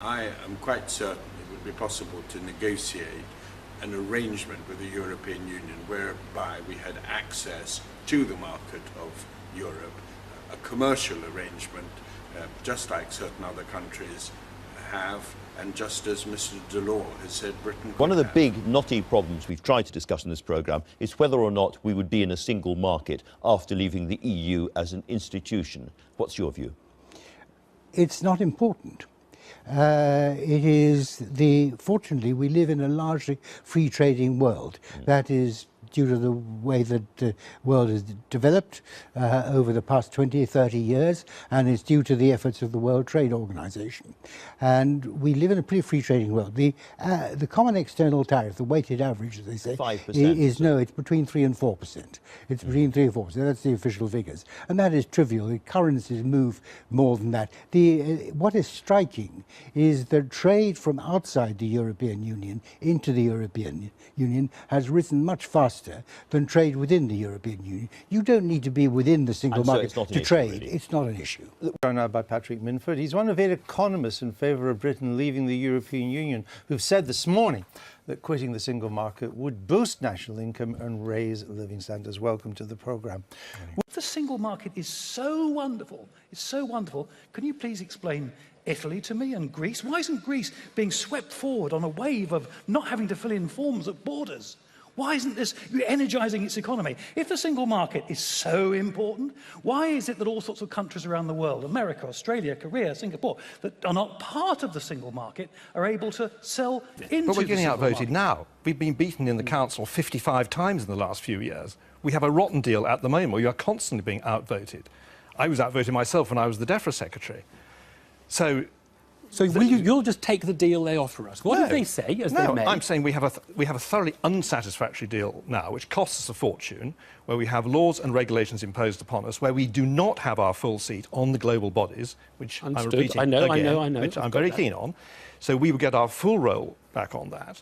I am quite certain it would be possible to negotiate an arrangement with the European Union whereby we had access to the market of Europe, a commercial arrangement, just like certain other countries have, and just as Mr. Delors has said Britain could One of the have. big knotty problems we've tried to discuss in this programme is whether or not we would be in a single market after leaving the EU as an institution. What's your view? It's not important. Fortunately, we live in a largely free trading world. That is due to the way that the world has developed over the past 20, 30 years, and it's due to the efforts of the World Trade Organization. And we live in a pretty free trading world. The common external tariff, the weighted average, as they say, 5%. It's between 3 and 4%. It's between 3 and 4%. That's the official figures. And that is trivial. The currencies move more than that. What is striking is that trade from outside the European Union into the European Union has risen much faster than trade within the European Union. You don't need to be within the single market to trade. Really. It's not an issue. Joined now by Patrick Minford. He's one of 8 economists in favour of Britain leaving the European Union who've said this morning that quitting the single market would boost national income and raise living standards. Welcome to the programme. The single market is so wonderful. It's so wonderful. Can you please explain Italy to me and Greece? Why isn't Greece being swept forward on a wave of not having to fill in forms at borders? Why isn't this energising its economy? If the single market is so important, why is it that all sorts of countries around the world, America, Australia, Korea, Singapore, that are not part of the single market, are able to sell into the single market? But we're getting outvoted now. We've been beaten in the Council 55 times in the last few years. We have a rotten deal at the moment where you are constantly being outvoted. I was outvoted myself when I was the DEFRA Secretary. So you'll just take the deal they offer us? What did they say as they may? I'm saying we have a thoroughly unsatisfactory deal now, which costs us a fortune, where we have laws and regulations imposed upon us, where we do not have our full seat on the global bodies, which Understood. I'm repeating I know, which I'm very keen on. So we will get our full role back on that,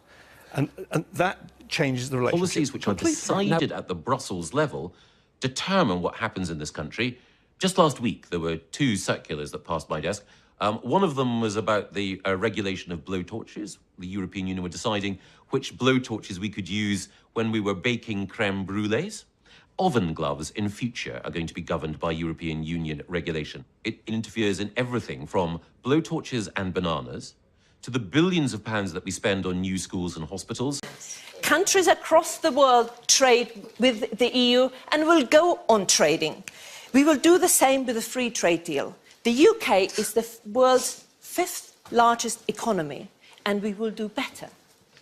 and that changes the relationship. Policies which are decided at the Brussels level determine what happens in this country. Just last week, there were 2 circulars that passed my desk. One of them was about the regulation of blowtorches. The European Union were deciding which blowtorches we could use when we were baking creme brulees. Oven gloves in future are going to be governed by European Union regulation. It interferes in everything from blowtorches and bananas to the billions of pounds that we spend on new schools and hospitals. Countries across the world trade with the EU and will go on trading. We will do the same with the free trade deal. The UK is the world's 5th largest economy, and we will do better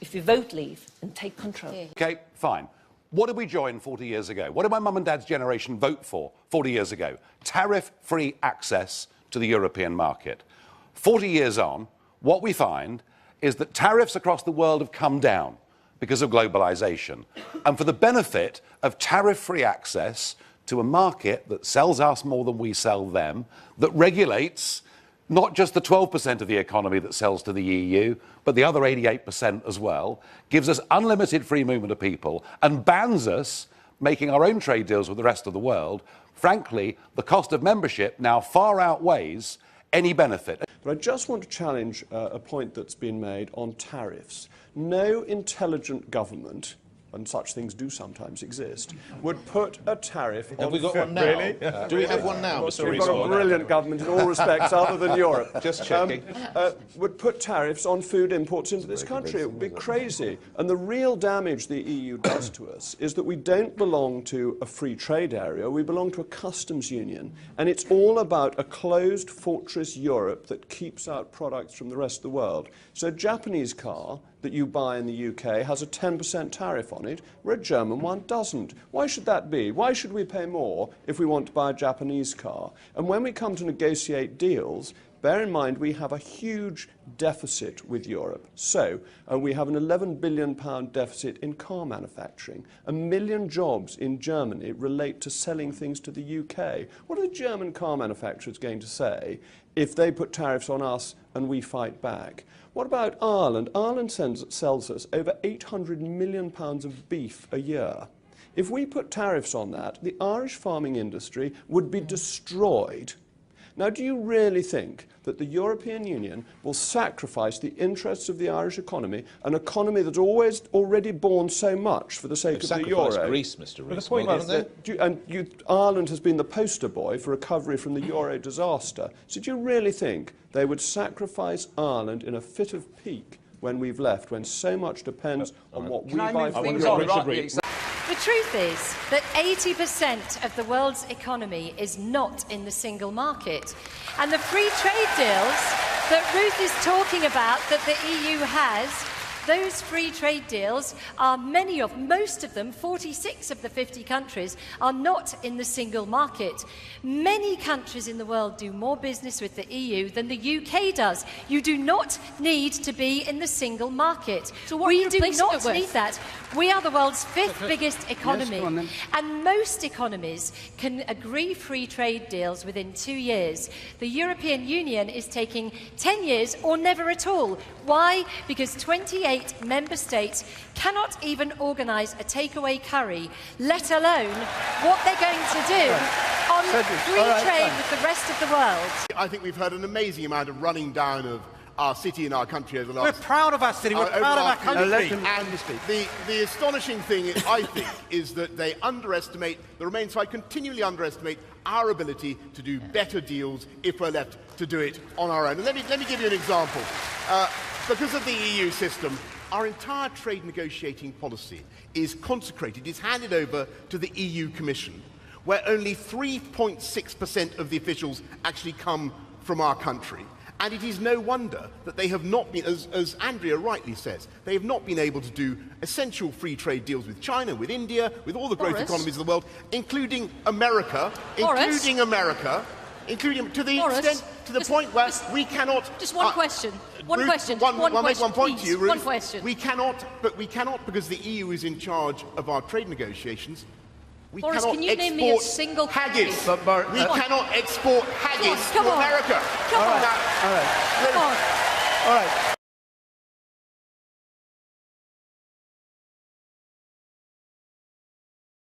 if we vote leave and take control. OK, fine. What did we join 40 years ago? What did my mum and dad's generation vote for 40 years ago? Tariff-free access to the European market. 40 years on, what we find is that tariffs across the world have come down because of globalisation. And for the benefit of tariff-free access to a market that sells us more than we sell them, that regulates not just the 12% of the economy that sells to the EU, but the other 88% as well, gives us unlimited free movement of people and bans us making our own trade deals with the rest of the world, frankly, the cost of membership now far outweighs any benefit. But I just want to challenge a point that's been made on tariffs. No intelligent government, and such things do sometimes exist, would put a tariff on... Have we got one now? Really? Do we have one now, Mr. We've got a brilliant government in all respects other than Europe. Just checking. Would put tariffs on food imports into this country. It would be crazy. And the real damage the EU does to us is that we don't belong to a free trade area, we belong to a customs union. And it's all about a closed fortress Europe that keeps out products from the rest of the world. So a Japanese car that you buy in the UK has a 10% tariff on it, where a German one doesn't. Why should that be? Why should we pay more if we want to buy a Japanese car? And when we come to negotiate deals, bear in mind we have a huge deficit with Europe. So we have an £11 billion deficit in car manufacturing. 1 million jobs in Germany relate to selling things to the UK. What are the German car manufacturers going to say if they put tariffs on us and we fight back? What about Ireland? Ireland sells us over £800 million of beef a year. If we put tariffs on that, the Irish farming industry would be destroyed. Now, do you really think that the European Union will sacrifice the interests of the Irish economy, an economy that's already borne so much for the sake of the euro? Greece, Mr. Rees. The point is that Ireland has been the poster boy for recovery from the euro disaster. So do you really think they would sacrifice Ireland in a fit of pique when we've left, when so much depends on what we buy from Europe? The truth is that 80% of the world's economy is not in the single market. And the free trade deals that Ruth is talking about that the EU has, those free trade deals are most of them, 46 of the 50 countries, are not in the single market. Many countries in the world do more business with the EU than the UK does. You do not need to be in the single market. So we do not need that. We are the world's fifth biggest economy, and most economies can agree free trade deals within 2 years. The European Union is taking 10 years or never at all. Why? Because 28 member states cannot even organise a takeaway curry, let alone what they're going to do on free trade with the rest of the world. I think we've heard an amazing amount of running down of our city and our country over the last... We're proud of our city, we're proud of our country. And the astonishing thing, I think, is that they underestimate, the Remain side continually underestimate our ability to do better deals if we're left to do it on our own. And let me give you an example. Because of the EU system, our entire trade negotiating policy is consecrated, is handed over to the EU Commission, where only 3.6% of the officials actually come from our country. And it is no wonder that they have not been, as Andrea rightly says, they have not been able to do essential free trade deals with China, with India, with all the growth economies of the world, including America, including to the extent, to the point where we cannot... Just one question. One Ruth, question. I'll make one point to you, Ruth. One question. We cannot, because the EU is in charge of our trade negotiations, we Boris, cannot can you name export me a single haggis. country? We cannot export haggis to America. Come on. All right.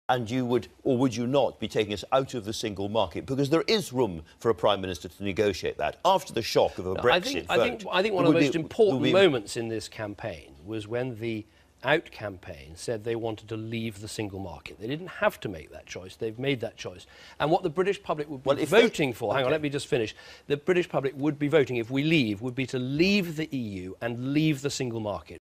And you would, or would you not, be taking us out of the single market? Because there is room for a Prime Minister to negotiate that. After the shock of a Brexit vote... I think one of the most important moments in this campaign was when the Out campaign said they wanted to leave the single market. They didn't have to make that choice. They've made that choice. And what the British public would be voting for... Hang on, let me just finish. The British public would be voting, if we leave, would be to leave the EU and leave the single market.